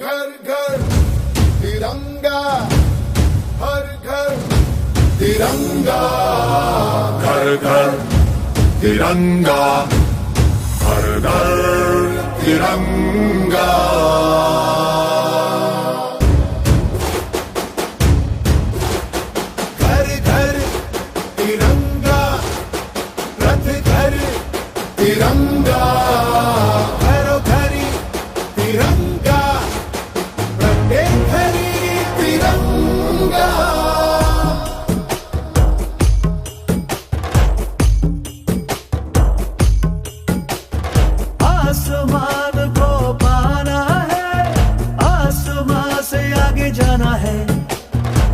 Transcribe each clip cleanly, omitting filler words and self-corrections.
घर घर तिरंगा, हर घर तिरंगा, घर घर तिरंगा, हर घर तिरंगा। घर घर तिरंगा, रथ घर तिरंगा, घरों घरी तिरंगा, प्रत्येक घरी तिरंगा। आसमान को पाना है, आसमान से आगे जाना है।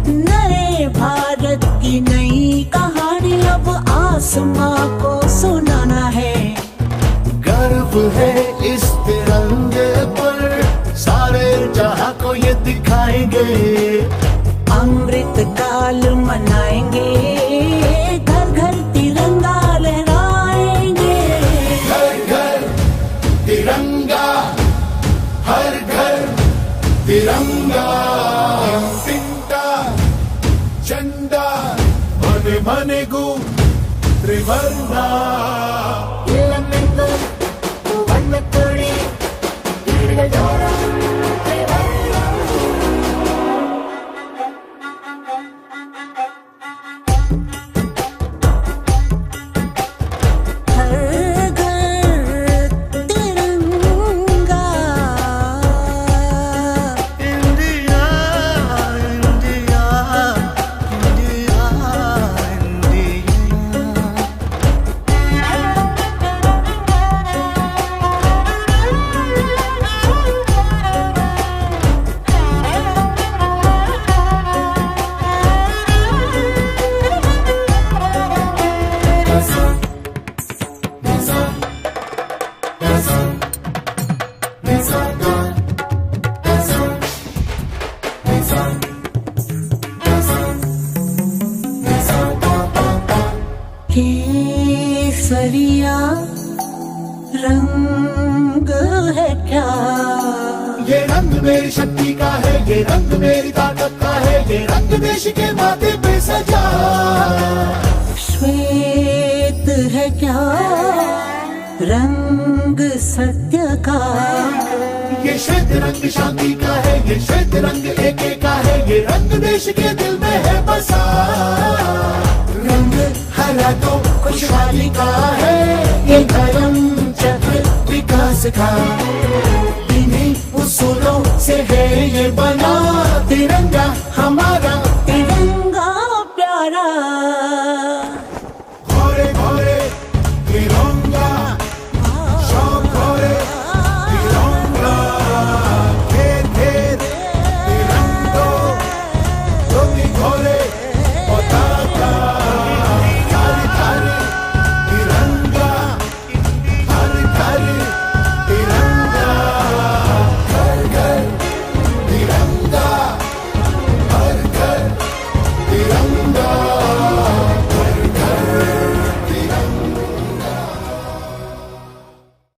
नए भारत की नई कहानी अब आसमां को सुनाना है। गर्व है इस तिरंगे पर, सारे जहां को ये दिखाएंगे। अमृत काल मनाएंगे, घर घर तिरंगा लहराएंगे। घर घर तिरंगा, हर घर तिरंगा, तिंटा झंडा मने मने गु त्रिवर्णा। केसरिया रंग है क्या? ये रंग मेरी शक्ति का है, ये रंग मेरी ताकत का है, ये रंग देश के माथे पे सजा। श्वेत है क्या रंग सत्य का? ये श्वेत रंग शांति का है, ये श्वेत रंग एके का है, ये रंग देश के दिल में है बसा। रंग हरा तो खुशहाली का है, ये धर्म चक्र विकास का, इन्हीं उसूलों से है ये बना।